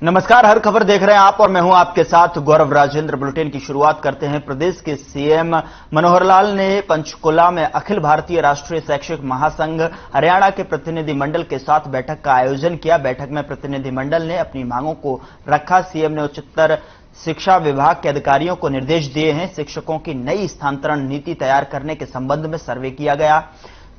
नमस्कार, हर खबर देख रहे हैं आप और मैं हूं आपके साथ गौरव राजेंद्र। बुलेटिन की शुरुआत करते हैं। प्रदेश के सीएम मनोहर लाल ने पंचकुला में अखिल भारतीय राष्ट्रीय शैक्षिक महासंघ हरियाणा के प्रतिनिधिमंडल के साथ बैठक का आयोजन किया। बैठक में प्रतिनिधिमंडल ने अपनी मांगों को रखा। सीएम ने उच्चतर शिक्षा विभाग के अधिकारियों को निर्देश दिए हैं। शिक्षकों की नई स्थानांतरण नीति तैयार करने के संबंध में सर्वे किया गया,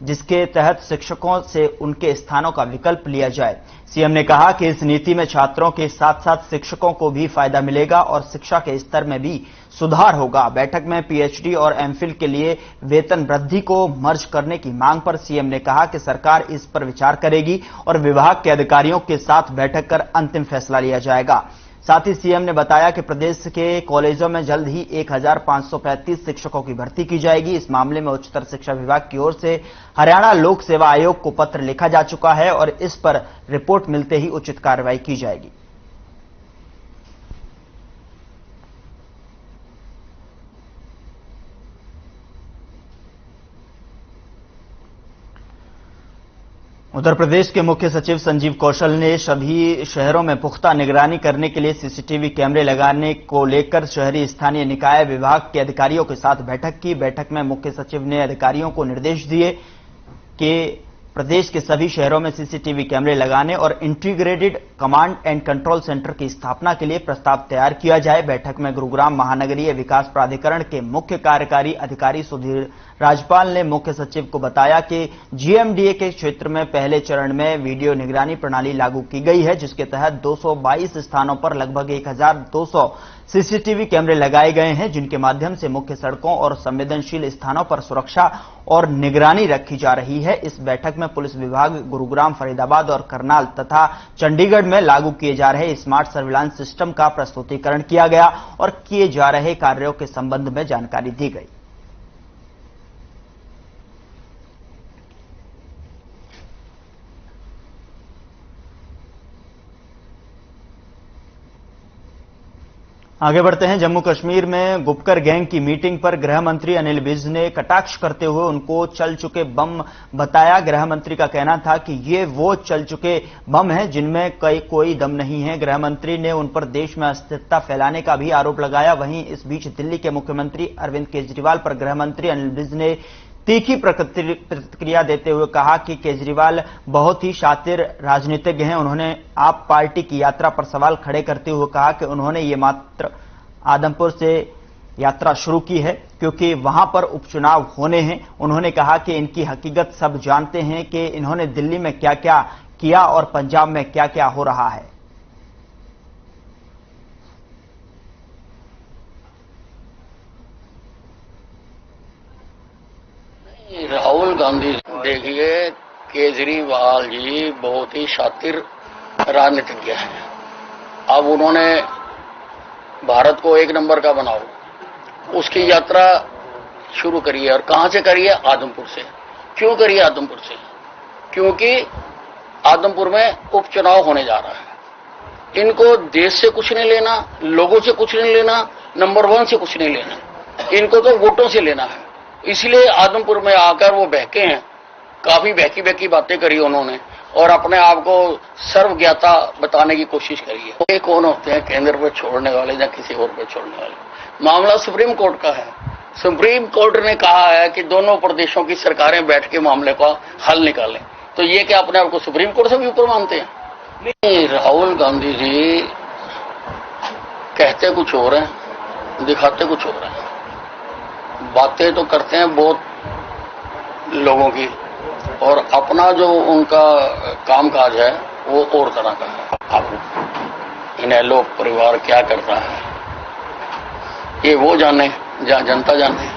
जिसके तहत शिक्षकों से उनके स्थानों का विकल्प लिया जाए। सीएम ने कहा कि इस नीति में छात्रों के साथ साथ शिक्षकों को भी फायदा मिलेगा और शिक्षा के स्तर में भी सुधार होगा। बैठक में पीएचडी और एमफिल के लिए वेतन वृद्धि को मर्ज करने की मांग पर सीएम ने कहा कि सरकार इस पर विचार करेगी और विभाग के अधिकारियों के साथ बैठक कर अंतिम फैसला लिया जाएगा। साथ ही सीएम ने बताया कि प्रदेश के कॉलेजों में जल्द ही 1535 शिक्षकों की भर्ती की जाएगी। इस मामले में उच्चतर शिक्षा विभाग की ओर से हरियाणा लोक सेवा आयोग को पत्र लिखा जा चुका है और इस पर रिपोर्ट मिलते ही उचित कार्रवाई की जाएगी। उत्तर प्रदेश के मुख्य सचिव संजीव कौशल ने सभी शहरों में पुख्ता निगरानी करने के लिए सीसीटीवी कैमरे लगाने को लेकर शहरी स्थानीय निकाय विभाग के अधिकारियों के साथ बैठक की। बैठक में मुख्य सचिव ने अधिकारियों को निर्देश दिए कि प्रदेश के सभी शहरों में सीसीटीवी कैमरे लगाने और integrated command and control centre की स्थापना के लिए प्रस्ताव तैयार किया जाए। बैठक में गुरुग्राम महानगरीय विकास प्राधिकरण के मुख्य कार्यकारी अधिकारी सुधीर राजपाल ने मुख्य सचिव को बताया कि जीएमडीए के क्षेत्र में पहले चरण में वीडियो निगरानी प्रणाली लागू की गई है, जिसके तहत 222 स्थानों पर लगभग 1200 सीसीटीवी कैमरे लगाए गए हैं, जिनके माध्यम से मुख्य सड़कों और संवेदनशील स्थानों पर सुरक्षा और निगरानी रखी जा रही है। इस बैठक में पुलिस विभाग गुरुग्राम, फरीदाबाद और करनाल तथा चंडीगढ़ में लागू किए जा रहे स्मार्ट सर्विलांस सिस्टम का प्रस्तुतिकरण किया गया और किए जा रहे कार्यों के संबंध में जानकारी दी गई। आगे बढ़ते हैं। जम्मू कश्मीर में गुपकर गैंग की मीटिंग पर गृह मंत्री अनिल विज ने कटाक्ष करते हुए उनको चल चुके बम बताया। गृह मंत्री का कहना था कि ये वो चल चुके बम हैं जिनमें कोई दम नहीं है। गृह मंत्री ने उन पर देश में अस्थिरता फैलाने का भी आरोप लगाया। वहीं इस बीच दिल्ली के मुख्यमंत्री अरविंद केजरीवाल पर गृह मंत्री अनिल विज ने तीखी प्रतिक्रिया देते हुए कहा कि केजरीवाल बहुत ही शातिर राजनीतिज्ञ हैं। उन्होंने आप पार्टी की यात्रा पर सवाल खड़े करते हुए कहा कि उन्होंने ये मात्र आदमपुर से यात्रा शुरू की है क्योंकि वहां पर उपचुनाव होने हैं। उन्होंने कहा कि इनकी हकीकत सब जानते हैं कि इन्होंने दिल्ली में क्या क्या किया और पंजाब में क्या क्या हो रहा है। राहुल गांधी, देखिए केजरीवाल जी बहुत ही शातिर राजनीतिज्ञ हैं। अब उन्होंने भारत को एक नंबर का बनाओ, उसकी यात्रा शुरू करी है। और कहां से करी है? आदमपुर से। क्यों करी है आदमपुर से? क्योंकि आदमपुर में उपचुनाव होने जा रहा है। इनको देश से कुछ नहीं लेना, लोगों से कुछ नहीं लेना, नंबर 1 से कुछ नहीं लेना, इनको तो वोटों से लेना है। इसलिए आदमपुर में आकर वो बहके हैं। काफी बहकी बहकी बातें करी उन्होंने और अपने आप को सर्वज्ञाता बताने की कोशिश करी है। ये कौन होते हैं केंद्र पे छोड़ने वाले या किसी और पे छोड़ने वाले? मामला सुप्रीम कोर्ट का है। सुप्रीम कोर्ट ने कहा है कि दोनों प्रदेशों की सरकारें बैठ के मामले का हल निकालें। तो ये क्या अपने आप को सुप्रीम कोर्ट से भी ऊपर मानते हैं? नहीं, राहुल गांधी जी कहते कुछ और हैं, दिखाते कुछ और हैं। बातें तो करते हैं बहुत लोगों की और अपना जो उनका कामकाज है वो और तरह का है। अब इन्हें लोग परिवार क्या करता है ये वो जाने, जनता जाने।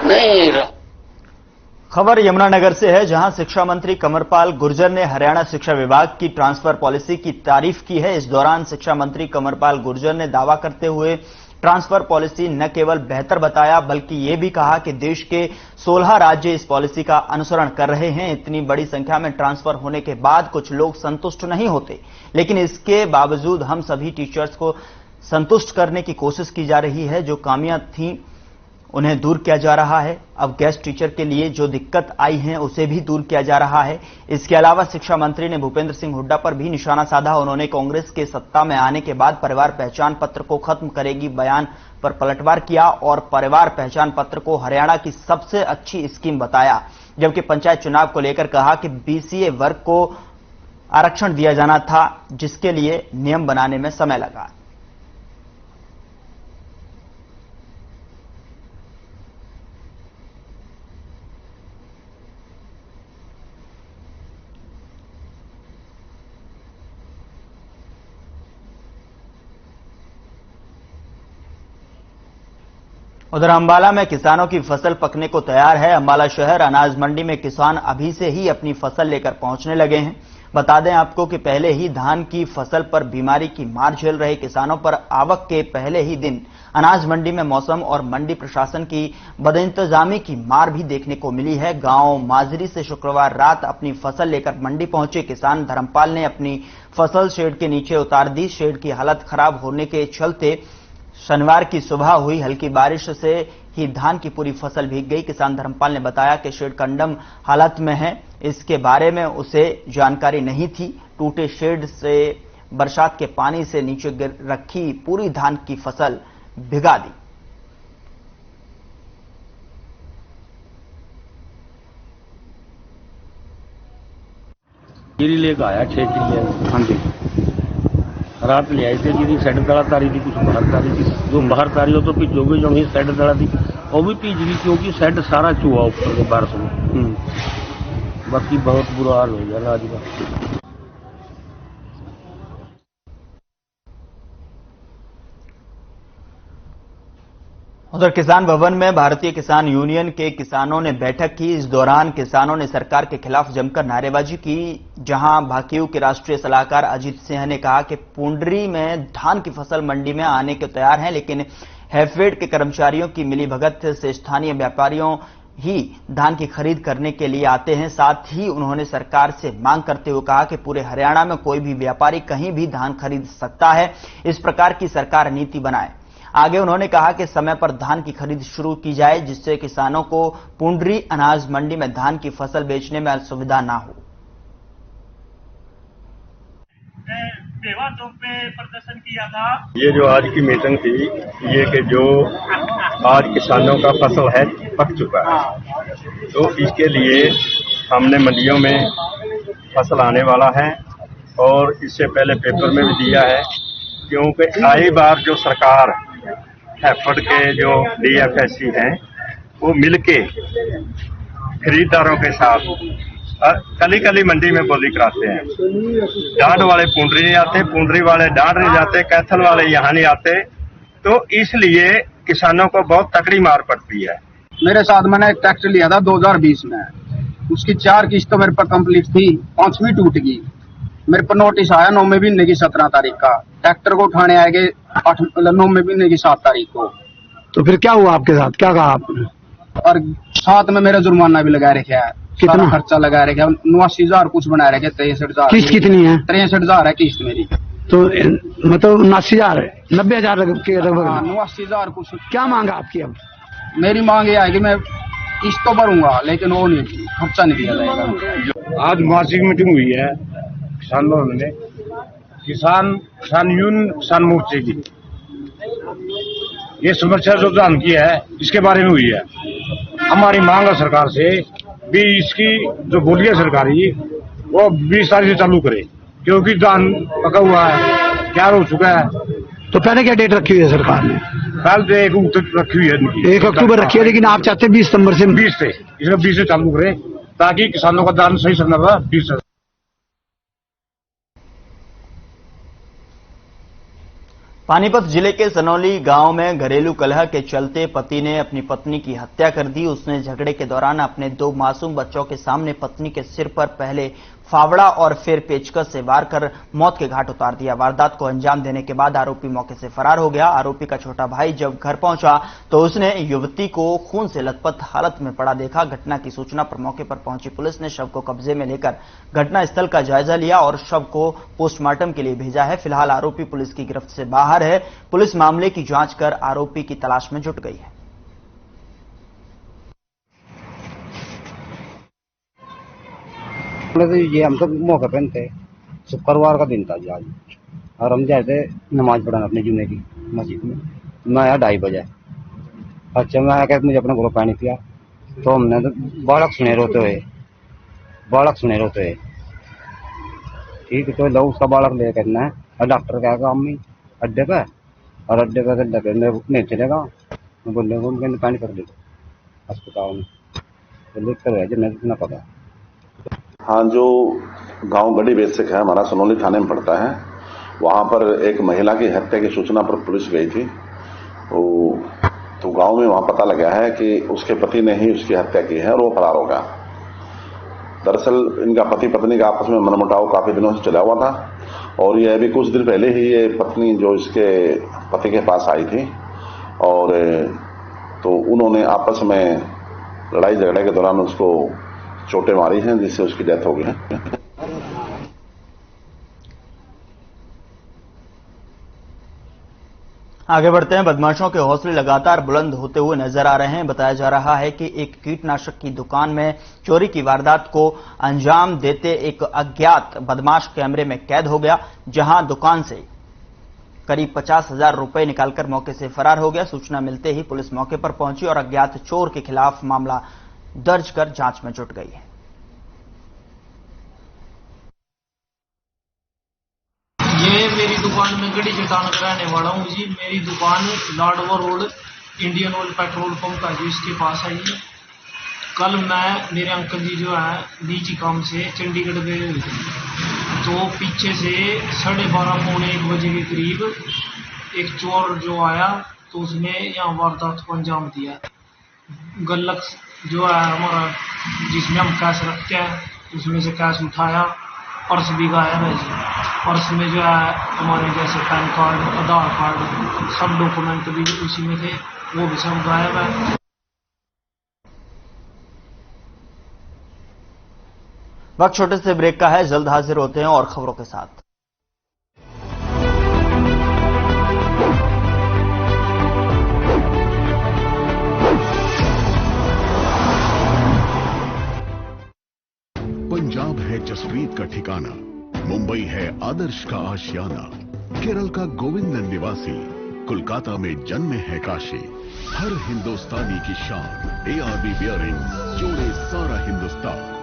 नहीं। खबर यमुनानगर से है, जहां शिक्षा मंत्री कंवरपाल गुर्जर ने हरियाणा शिक्षा विभाग की ट्रांसफर पॉलिसी की तारीफ की है। इस दौरान शिक्षा मंत्री कंवरपाल गुर्जर ने दावा करते हुए ट्रांसफर पॉलिसी न केवल बेहतर बताया बल्कि ये भी कहा कि देश के 16 राज्य इस पॉलिसी का अनुसरण कर रहे हैं। इतनी बड़ी संख्या में ट्रांसफर होने के बाद कुछ लोग संतुष्ट नहीं होते, लेकिन इसके बावजूद हम सभी टीचर्स को संतुष्ट करने की कोशिश की जा रही है। जो खामियां थीं उन्हें दूर किया जा रहा है। अब गेस्ट टीचर के लिए जो दिक्कत आई है उसे भी दूर किया जा रहा है। इसके अलावा शिक्षा मंत्री ने भूपेंद्र सिंह हुड्डा पर भी निशाना साधा। उन्होंने कांग्रेस के सत्ता में आने के बाद परिवार पहचान पत्र को खत्म करेगी बयान पर पलटवार किया और परिवार पहचान पत्र को हरियाणा की सबसे अच्छी स्कीम बताया। जबकि पंचायत चुनाव को लेकर कहा कि बीसीए वर्ग को आरक्षण दिया जाना था, जिसके लिए नियम बनाने में समय लगा। उधर अंबाला में किसानों की फसल पकने को तैयार है। अंबाला शहर अनाज मंडी में किसान अभी से ही अपनी फसल लेकर पहुंचने लगे हैं। बता दें आपको कि पहले ही धान की फसल पर बीमारी की मार झेल रहे किसानों पर आवक के पहले ही दिन अनाज मंडी में मौसम और मंडी प्रशासन की बदइंतजामी की मार भी देखने को मिली है। गांव माजरी से शुक्रवार रात अपनी फसल लेकर मंडी पहुंचे किसान धर्मपाल ने अपनी फसल शेड के नीचे उतार दी। शेड की हालत खराब होने के चलते शनिवार की सुबह हुई हल्की बारिश से ही धान की पूरी फसल भीग गई। किसान धर्मपाल ने बताया कि शेड कंडम हालत में है, इसके बारे में उसे जानकारी नहीं थी। टूटे शेड से बरसात के पानी से नीचे गिर रखी पूरी धान की फसल भिगा दी। गिरी लेकर आया 6 किलो। हाँ जी, रात ले आई थे जी। साइड दड़ा तारी थी, कुछ बाहर तारी थी। जो बाहर तारी हो तो पिछोगे जो ही साइड दड़ा थी वो भी पीछ गई, क्योंकि साइड सारा चूहा ऊपर के बारिश में। बाकी बहुत बुरा हाल हो गया आज का। उधर किसान भवन में भारतीय किसान यूनियन के किसानों ने बैठक की। इस दौरान किसानों ने सरकार के खिलाफ जमकर नारेबाजी की। जहां भाकियू के राष्ट्रीय सलाहकार अजीत सिंह ने कहा कि पुंडरी में धान की फसल मंडी में आने के तैयार हैं, लेकिन हैफेड के कर्मचारियों की मिलीभगत से स्थानीय व्यापारियों ही धान की खरीद करने के लिए आते हैं। साथ ही उन्होंने सरकार से मांग करते हुए कहा कि पूरे हरियाणा में कोई भी व्यापारी कहीं भी धान खरीद सकता है, इस प्रकार की सरकार नीति बनाए। आगे उन्होंने कहा कि समय पर धान की खरीद शुरू की जाए, जिससे किसानों को पुंडरी अनाज मंडी में धान की फसल बेचने में असुविधा ना हो। सेवा चौक पे प्रदर्शन किया था। ये जो आज की मीटिंग थी, ये कि जो आज किसानों का फसल है पक चुका है, तो इसके लिए हमने मंडियों में फसल आने वाला है और इससे पहले पेपर में भी दिया है, क्योंकि आई बार जो सरकार हैफेड के जो डीएफएससी हैं वो मिलके खरीदारों के साथ कली कली मंडी में बोली कराते हैं। डांड वाले पुंडरी नहीं आते, पुंडरी वाले डांड नहीं जाते, कैथल वाले यहाँ नहीं आते, तो इसलिए किसानों को बहुत तकड़ी मार पड़ती है। मेरे साथ मैंने एक ट्रैक्टर लिया था 2020 में, उसकी 4 किस्तों मेरे पर कंप्लीट थी, 5वीं टूट गई। मेरे पर नोटिस आया 9 महीने की 17 तारीख का। ट्रैक्टर को उठाने आएंगे 9 महीने की 7 तारीख को। तो फिर क्या हुआ आपके साथ, क्या कहा आपने? और साथ में मेरा जुर्माना भी लगा रखा है, कितना खर्चा लगा रखा है, 89,000 कुछ बना रखे, 63,000। किस्त कितनी है? 63,000 है किस्त मेरी। तो मतलब 79,000 है, 90,000 के लगभग। 89,000 कुछ। क्या मांगा आपकी? अब मेरी मांग ये है कि मैं किस्त तो भरूंगा, लेकिन वो नहीं, खर्चा नहीं दिया जाएगा। आज मासिक मीटिंग हुई है किसान भवन में, किसान यूनियन किसान मोर्चे की। ये समस्या जो धान की है इसके बारे में हुई है। हमारी मांग है सरकार से भी इसकी जो बोली है सरकारी वो 20 तारीख से चालू करे, क्योंकि धान पका हुआ है, तैयार हो चुका है। तो पहले क्या डेट रखी हुई है सरकार ने? कल तो 1 अक्टूबर रखी हुई है, 1 अक्टूबर रखी है, लेकिन आप चाहते 20 सितंबर से? 20 से, इसमें 20 से चालू करे ताकि किसानों का धान सही समय पर 20 से। पानीपत जिले के सनौली गांव में घरेलू कलह के चलते पति ने अपनी पत्नी की हत्या कर दी। उसने झगड़े के दौरान अपने 2 मासूम बच्चों के सामने पत्नी के सिर पर पहले फावड़ा और फिर पेचकस से वार कर मौत के घाट उतार दिया। वारदात को अंजाम देने के बाद आरोपी मौके से फरार हो गया। आरोपी का छोटा भाई जब घर पहुंचा तो उसने युवती को खून से लथपथ हालत में पड़ा देखा। घटना की सूचना पर मौके पर पहुंची पुलिस ने शव को कब्जे में लेकर घटनास्थल का जायजा लिया और शव को पोस्टमार्टम के लिए भेजा है। फिलहाल आरोपी पुलिस की गिरफ्त से बाहर है। पुलिस मामले की जांच कर आरोपी की तलाश में जुट गई है। तो ये हम तो मौके पे थे, शुक्रवार का दिन था जी आज, और हम जाए थे नमाज पढ़ाना अपने जुम्मे की मस्जिद में। मैं आया 2:30 बजे। अच्छा मैं आया मुझे अपने घरों पानी पिया, तो हमने तो बालक सुने रोते हुए ठीक है, तो लो उसका बालक ले करना है, और डॉक्टर कहेगा अम्मी अड्डे पे, और अड्डे पे लगे नहीं चलेगा, मैं बोले उनके पानी कर दे अस्पताल में, तो लिख कर जो नहीं इतना पता। हाँ, जो गांव गढ़ी बेसिक है हमारा सनौली थाने में पड़ता है, वहां पर एक महिला की हत्या की सूचना पर पुलिस गई थी। तो गांव में वहां पता लगा है कि उसके पति ने ही उसकी हत्या की है और वो फरार हो गया। दरअसल इनका पति पत्नी का आपस में मनमुटाव काफी दिनों से चला हुआ था, और ये अभी कुछ दिन पहले ही ये पत्नी जो इसके पति के पास आई थी, और तो उन्होंने आपस में लड़ाई झगड़े के दौरान उसको चोटें मारी हैं, जिससे उसकी डेथ हो गई है। आगे बढ़ते हैं। बदमाशों के हौसले लगातार बुलंद होते हुए नजर आ रहे हैं। बताया जा रहा है कि एक कीटनाशक की दुकान में चोरी की वारदात को अंजाम देते एक अज्ञात बदमाश कैमरे में कैद हो गया, जहां दुकान से करीब 50,000 रुपए निकालकर मौके से फरार हो गया। सूचना मिलते ही पुलिस मौके पर पहुंची और अज्ञात चोर के खिलाफ मामला दर्ज कर जांच में जुट गई है। ये मेरी दुकान में गढ़ी चट्टान का रहने वाला हूँ जी। मेरी दुकान Ladwa road Indian oil petrol pump का जी, इसके पास है जी। कल मैं मेरे अंकल जी जो है निजी काम से चंडीगढ़ गए हुए थे, तो पीछे से 12:30 पौने 1 बजे के करीब एक चोर जो आया, तो उसने यहाँ वारदात को अंजाम दिया। गल्लक जो है हमारा जिसमें हम कैश रखते हैं, उसमें से कैश उठाया, पर्स भी गायब है जी। पर्स में जो है हमारे जैसे पैन कार्ड, आधार कार्ड, सब डॉक्यूमेंट भी उसी में थे, वो भी सब गायब है। वक्त छोटे से ब्रेक का है, जल्द हाजिर होते हैं और खबरों के साथ। पंजाब है जसप्रीत का ठिकाना, मुंबई है आदर्श का आशियाना, केरल का गोविंदन निवासी, कोलकाता में जन्म है काशी। हर हिंदुस्तानी की शान, ARB बियरिंग्स जोड़े सारा हिंदुस्तान।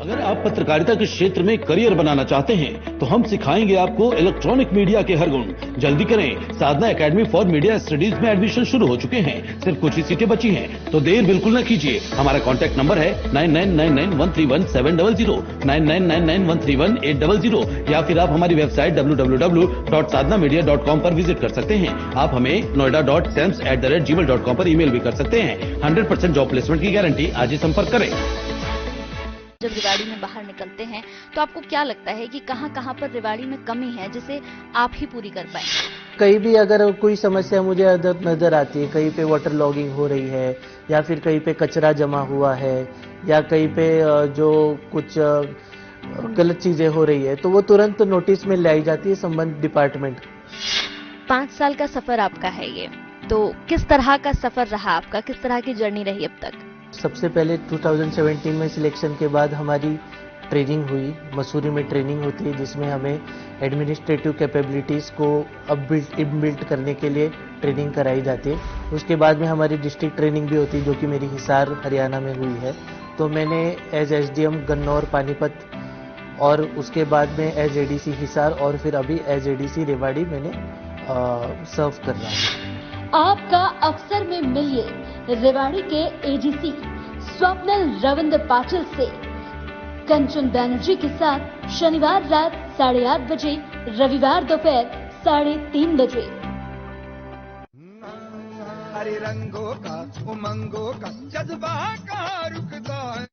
अगर आप पत्रकारिता के क्षेत्र में करियर बनाना चाहते हैं तो हम सिखाएंगे आपको इलेक्ट्रॉनिक मीडिया के हर गुण। जल्दी करें, साधना एकेडमी फॉर मीडिया स्टडीज में एडमिशन शुरू हो चुके हैं, सिर्फ कुछ ही सीटें बची हैं, तो देर बिल्कुल न कीजिए। हमारा कॉन्टैक्ट नंबर है 9999131700, 9999131800, या फिर आप हमारी वेबसाइट www.sadhnamedia.com पर विजिट कर सकते हैं। आप हमें noida.sems@gmail.com पर ईमेल भी कर सकते हैं। 100% जॉब प्लेसमेंट की गारंटी। आज ही संपर्क करें। जब रेवाड़ी में बाहर निकलते हैं तो आपको क्या लगता है कि कहां पर रेवाड़ी में कमी है जिसे आप ही पूरी कर पाए? कहीं भी अगर कोई समस्या मुझे नजर आती है, कहीं पे वाटर लॉगिंग हो रही है, या फिर कहीं पे कचरा जमा हुआ है, या कहीं पे जो कुछ गलत चीजें हो रही है, तो वो तुरंत नोटिस में लाई जाती है संबंधित डिपार्टमेंट। 5 साल का सफर आपका है ये, तो किस तरह का सफर रहा आपका, किस तरह की जर्नी रही अब तक? सबसे पहले 2017 में सिलेक्शन के बाद हमारी ट्रेनिंग हुई, मसूरी में ट्रेनिंग होती है जिसमें हमें एडमिनिस्ट्रेटिव कैपेबिलिटीज़ को इनबिल्ट करने के लिए ट्रेनिंग कराई जाती है। उसके बाद में हमारी डिस्ट्रिक्ट ट्रेनिंग भी होती है जो कि मेरी हिसार हरियाणा में हुई है। तो मैंने एज SDM गन्नौर पानीपत, और उसके बाद में एज ADC हिसार, और फिर अभी एज ADC रेवाड़ी मैंने सर्व कर रहा हूँ। आपका अफसर में मिलिए रेवाड़ी के ADC स्वप्निल रविंद्र पाटिल से कंचन बैनर्जी के साथ शनिवार रात 8:30 बजे, रविवार दोपहर 3:30 बजे। हरे रंगों का उमंगों का जज्बा कहाँ रुकता है।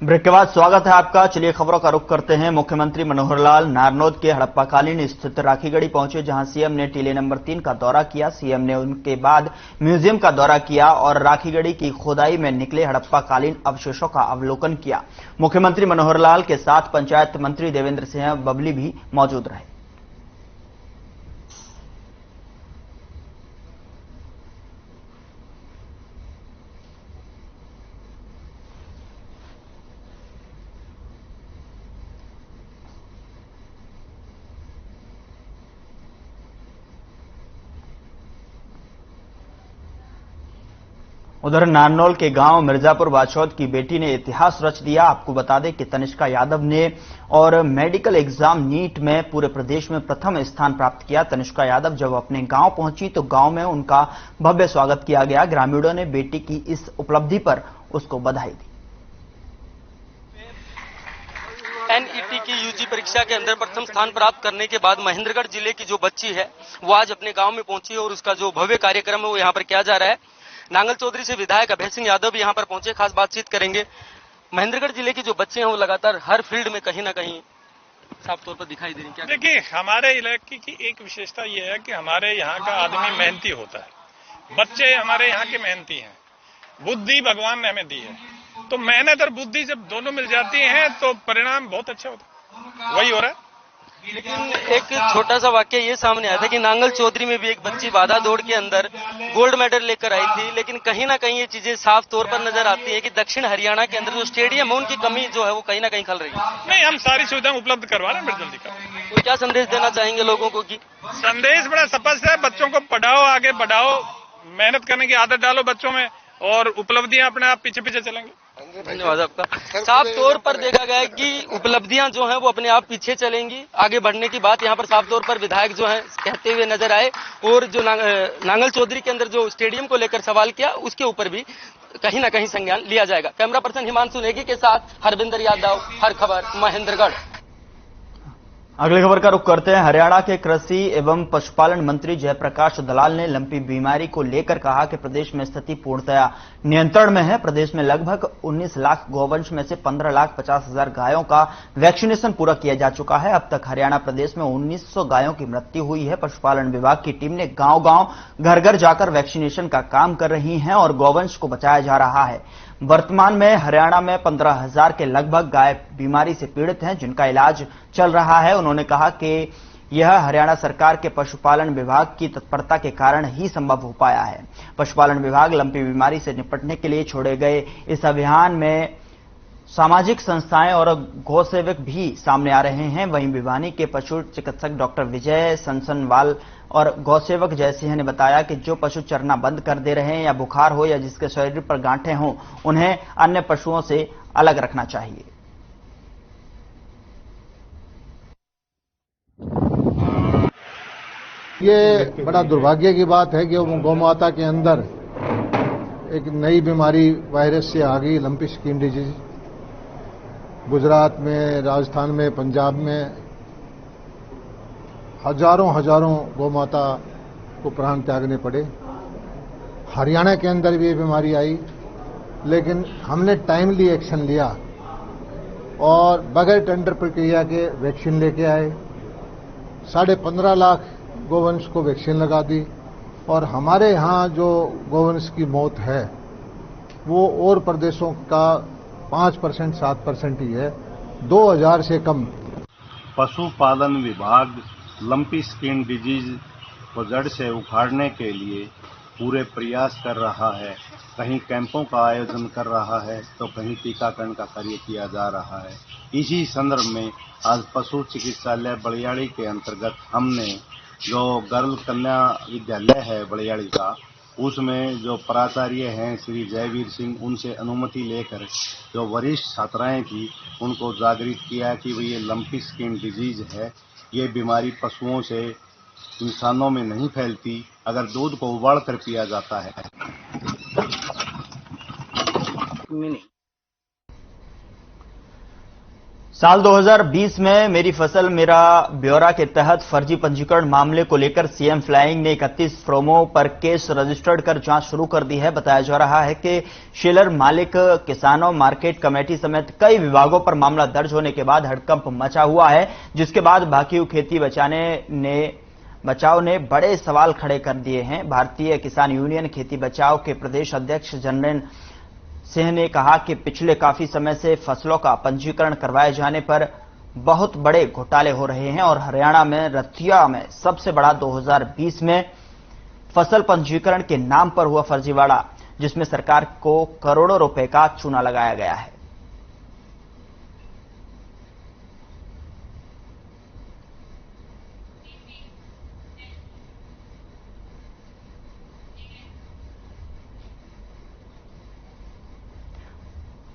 ब्रेक के बाद स्वागत है आपका। चलिए खबरों का रुख करते हैं। मुख्यमंत्री मनोहर लाल नारनौद के हड़प्पाकालीन स्थित राखीगढ़ी पहुंचे, जहां सीएम ने टीले नंबर 3 का दौरा किया। सीएम ने उनके बाद म्यूजियम का दौरा किया और राखीगढ़ी की खोदाई में निकले हड़प्पाकालीन अवशेषों का अवलोकन किया। मुख्यमंत्री मनोहर लाल के साथ पंचायत मंत्री देवेंद्र सिंह बबली भी मौजूद रहे। उधर नारनौल के गांव मिर्जापुर बाछौद की बेटी ने इतिहास रच दिया। आपको बता दें कि तनिष्का यादव ने और मेडिकल एग्जाम नीट में पूरे प्रदेश में प्रथम स्थान प्राप्त किया। तनिष्का यादव जब अपने गांव पहुंची तो गांव में उनका भव्य स्वागत किया गया। ग्रामीणों ने बेटी की इस उपलब्धि पर उसको बधाई दी। एनईटी की यूजी परीक्षा के अंदर प्रथम स्थान प्राप्त करने के बाद महेंद्रगढ़ जिले की जो बच्ची है वो आज अपने गांव में पहुंची और उसका जो भव्य कार्यक्रम है वो यहाँ पर किया जा रहा है। नांगल चौधरी से विधायक अभय सिंह यादव भी यहाँ पर पहुंचे, खास बातचीत करेंगे। महेंद्रगढ़ जिले की जो बच्चे हैं वो लगातार हर फील्ड में कहीं ना कहीं साफ तौर पर दिखाई दे रही हैं। देखिए, हमारे इलाके की एक विशेषता ये है कि हमारे यहाँ का आदमी मेहनती होता है। बच्चे हमारे यहाँ के मेहनती हैं। बुद्धि भगवान ने हमें दी है, तो मेहनत और बुद्धि जब दोनों मिल जाती हैं तो परिणाम बहुत अच्छा होता है। वही हो रहा है। लेकिन एक छोटा सा वाक्य ये सामने आया था कि नांगल चौधरी में भी एक बच्ची बाधा दौड़ के अंदर गोल्ड मेडल लेकर आई थी, लेकिन कहीं ना कहीं ये चीजें साफ तौर पर नजर आती है कि दक्षिण हरियाणा के अंदर जो स्टेडियम है उनकी कमी जो है वो कहीं ना कहीं खल रही है। नहीं, हम सारी सुविधाएं उपलब्ध करवा रहे हैं बड़ी जल्दी का। तो क्या संदेश देना चाहेंगे लोगों को? कि संदेश बड़ा स्पष्ट है, बच्चों को पढ़ाओ, आगे बढ़ाओ, मेहनत करने की आदत डालो बच्चों में और उपलब्धियां अपने आप पीछे पीछे चलेंगे। धन्यवाद आपका। साफ तौर पर देखा गया है कि उपलब्धियां जो हैं वो अपने आप पीछे चलेंगी, आगे बढ़ने की बात यहाँ पर साफ तौर पर विधायक जो है कहते हुए नजर आए। और जो नांगल चौधरी के अंदर जो स्टेडियम को लेकर सवाल किया उसके ऊपर भी कहीं ना कहीं संज्ञान लिया जाएगा। कैमरा पर्सन हिमांशु नेगी के साथ हरविंदर यादव, हर खबर, महेंद्रगढ़। अगली खबर का रुख करते हैं। हरियाणा के कृषि एवं पशुपालन मंत्री जयप्रकाश दलाल ने लंपी बीमारी को लेकर कहा कि प्रदेश में स्थिति पूर्णतया नियंत्रण में है। प्रदेश में लगभग 19 लाख गौवंश में से 15,50,000 गायों का वैक्सीनेशन पूरा किया जा चुका है। अब तक हरियाणा प्रदेश में 1900 गायों की मृत्यु हुई है। पशुपालन विभाग की टीम ने गांव-गांव, घर-घर जाकर वैक्सीनेशन का काम कर रही है और गौवंश को बचाया जा रहा है। वर्तमान में हरियाणा में 15,000 के लगभग गाय बीमारी से पीड़ित हैं, जिनका इलाज चल रहा है। उन्होंने कहा कि यह हरियाणा सरकार के पशुपालन विभाग की तत्परता के कारण ही संभव हो पाया है। पशुपालन विभाग लंपी बीमारी से निपटने के लिए छोड़े गए इस अभियान में सामाजिक संस्थाएं और गौसेवक भी सामने आ रहे हैं। वहीं भिवानी के पशु चिकित्सक डॉक्टर विजय सनसनवाल और गौसेवक जयसिंह ने बताया कि जो पशु चरना बंद कर दे रहे हैं या बुखार हो या जिसके शरीर पर गांठें हों, उन्हें अन्य पशुओं से अलग रखना चाहिए। ये बड़ा दुर्भाग्य की बात है कि गौ माता के अंदर एक नई बीमारी वायरस से आ गई, लंपी स्किन डिजीज। गुजरात में, राजस्थान में, पंजाब में हजारों गौ माता को प्राण त्यागने पड़े। हरियाणा के अंदर भी ये बीमारी आई, लेकिन हमने टाइमली एक्शन लिया और बगैर टेंडर प्रक्रिया के वैक्सीन लेके आए। 15.5 लाख गोवंश को वैक्सीन लगा दी और हमारे यहाँ जो गोवंश की मौत है वो और प्रदेशों का 5% 7% ही है, 2000 से कम। पशुपालन विभाग लंपी स्किन डिजीज को जड़ से उखाड़ने के लिए पूरे प्रयास कर रहा है। कहीं कैंपों का आयोजन कर रहा है तो कहीं टीकाकरण का कार्य किया जा रहा है। इसी संदर्भ में आज पशु चिकित्सालय बलियाड़ी के अंतर्गत हमने जो गर्ल कन्या विद्यालय है बलियाड़ी का, उसमें जो प्राचार्य हैं श्री जयवीर सिंह, उनसे अनुमति लेकर जो वरिष्ठ छात्राएं थी उनको जागृत किया कि ये लंपी स्किन डिजीज है। ये बीमारी पशुओं से इंसानों में नहीं फैलती अगर दूध को उबाल कर पिया जाता है। साल 2020 में मेरी फसल मेरा ब्यौरा के तहत फर्जी पंजीकरण मामले को लेकर सीएम फ्लाइंग ने 31 फर्मों पर केस रजिस्टर्ड कर जांच शुरू कर दी है। बताया जा रहा है कि शेलर मालिक, किसानों, मार्केट कमेटी समेत कई विभागों पर मामला दर्ज होने के बाद हड़कंप मचा हुआ है, जिसके बाद बाकी खेती बचाओ ने बड़े सवाल खड़े कर दिए हैं। भारतीय किसान यूनियन खेती बचाओ के प्रदेश अध्यक्ष जनरल सिंह ने कहा कि पिछले काफी समय से फसलों का पंजीकरण करवाए जाने पर बहुत बड़े घोटाले हो रहे हैं और हरियाणा में रतिया में सबसे बड़ा 2020 में फसल पंजीकरण के नाम पर हुआ फर्जीवाड़ा, जिसमें सरकार को करोड़ों रुपए का चूना लगाया गया है।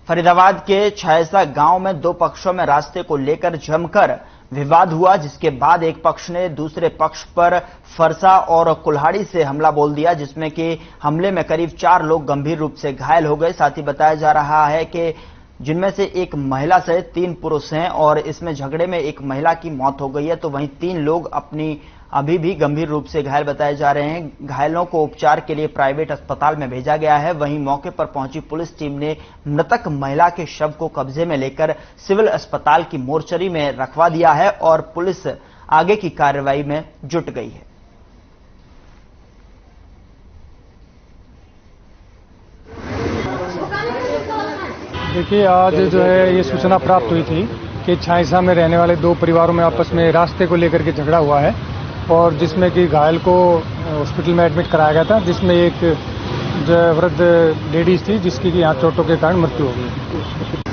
फरीदाबाद के छायसा गांव में दो पक्षों में रास्ते को लेकर जमकर विवाद हुआ, जिसके बाद एक पक्ष ने दूसरे पक्ष पर फरसा और कुल्हाड़ी से हमला बोल दिया, जिसमें कि हमले में करीब 4 लोग गंभीर रूप से घायल हो गए। साथ ही बताया जा रहा है कि जिनमें से एक महिला सहित 3 पुरुष हैं और इसमें झगड़े में एक महिला की मौत हो गई है, तो वहीं 3 लोग अभी भी गंभीर रूप से घायल बताए जा रहे हैं। घायलों को उपचार के लिए प्राइवेट अस्पताल में भेजा गया है। वहीं मौके पर पहुंची पुलिस टीम ने मृतक महिला के शव को कब्जे में लेकर सिविल अस्पताल की मोर्चरी में रखवा दिया है और पुलिस आगे की कार्रवाई में जुट गई है। देखिए, आज जो है ये सूचना प्राप्त हुई थी कि छायसा में रहने वाले 2 परिवारों में आपस में रास्ते को लेकर के झगड़ा हुआ है और जिसमें कि घायल को हॉस्पिटल में एडमिट कराया गया था, जिसमें एक वृद्ध लेडीज थी जिसकी यहाँ चोटों के कारण मृत्यु हो गई।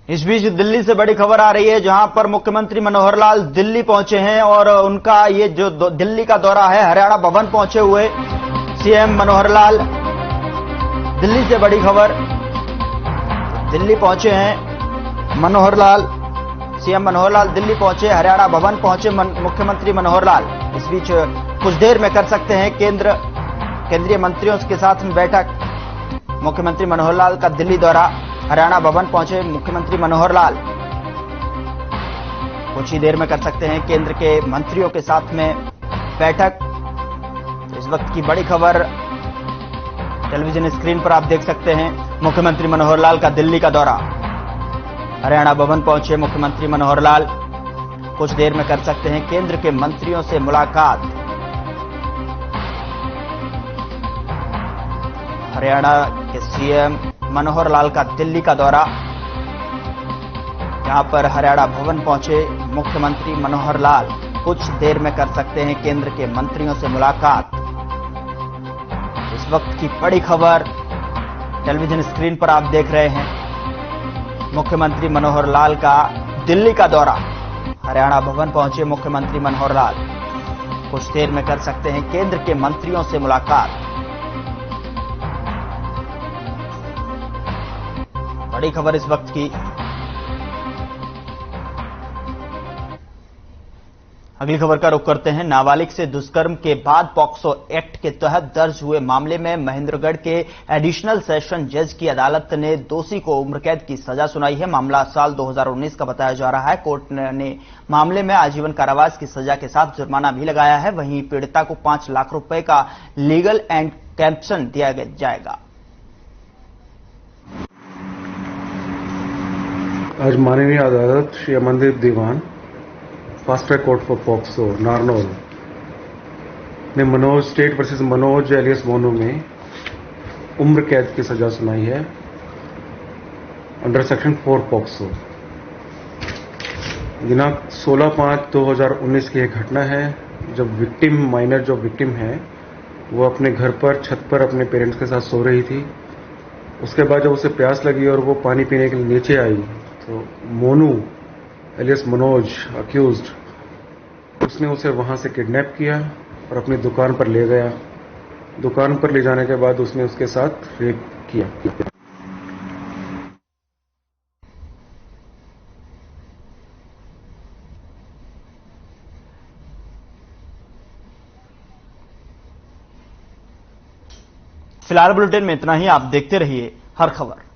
इस बीच दिल्ली से बड़ी खबर आ रही है, जहां पर मुख्यमंत्री मनोहर लाल दिल्ली पहुंचे हैं और उनका ये जो दिल्ली का दौरा है, हरियाणा भवन पहुंचे हुए सीएम मनोहर लाल। दिल्ली से बड़ी खबर, दिल्ली पहुंचे हैं मनोहर लाल, सीएम मनोहर लाल दिल्ली पहुंचे, हरियाणा भवन पहुंचे मुख्यमंत्री मनोहर लाल। इस बीच कुछ देर में कर सकते हैं केंद्रीय मंत्रियों के साथ में बैठक। मुख्यमंत्री मनोहर लाल का दिल्ली दौरा, हरियाणा भवन पहुंचे मुख्यमंत्री मनोहर लाल। कुछ ही देर में कर सकते हैं केंद्र के मंत्रियों के साथ में बैठक। तो इस वक्त की बड़ी खबर टेलीविजन स्क्रीन पर आप देख सकते हैं, मुख्यमंत्री मनोहर लाल का दिल्ली का दौरा, हरियाणा भवन पहुंचे मुख्यमंत्री मनोहर लाल। कुछ देर में कर सकते हैं केंद्र के मंत्रियों से मुलाकात। हरियाणा के सीएम मनोहर लाल का दिल्ली का दौरा, यहां पर हरियाणा भवन पहुंचे मुख्यमंत्री मनोहर लाल। कुछ देर में कर सकते हैं केंद्र के मंत्रियों से मुलाकात। इस वक्त की बड़ी खबर टेलीविजन स्क्रीन पर आप देख रहे हैं, मुख्यमंत्री मनोहर लाल का दिल्ली का दौरा, हरियाणा भवन पहुंचे मुख्यमंत्री मनोहर लाल। कुछ देर में कर सकते हैं केंद्र के मंत्रियों से मुलाकात। बड़ी खबर इस वक्त की। अगली खबर का रुख करते हैं। नाबालिग से दुष्कर्म के बाद पॉक्सो एक्ट के तहत दर्ज हुए मामले में महेंद्रगढ़ के एडिशनल सेशन जज की अदालत ने दोषी को उम्र कैद की सजा सुनाई है। मामला साल 2019 का बताया जा रहा है। कोर्ट ने मामले में आजीवन कारावास की सजा के साथ जुर्माना भी लगाया है। वहीं पीड़िता को 5 लाख रुपए का लीगल एंड कैप्शन दिया जाएगा। आज माननीय अदालत Shri Amandeep Diwan, fast track court for POCSO Narnaul ने Manoj state versus Manoj alias Monu में उम्र कैद की सजा सुनाई है अंडर सेक्शन 4 पॉक्सो। दिनांक 16/5/2019 की एक घटना है जब विक्टिम, माइनर जो विक्टिम है, वो अपने घर पर छत पर अपने पेरेंट्स के साथ सो रही थी। उसके बाद जब उसे प्यास लगी और वो पानी पीने के लिए नीचे आई तो मोनू एलियस मनोज अक्यूज्ड, उसने उसे वहां से किडनैप किया और अपनी दुकान पर ले गया दुकान पर ले जाने के बाद उसने उसके साथ रेप किया। फिलहाल बुलेटिन में इतना ही। आप देखते रहिए हर खबर।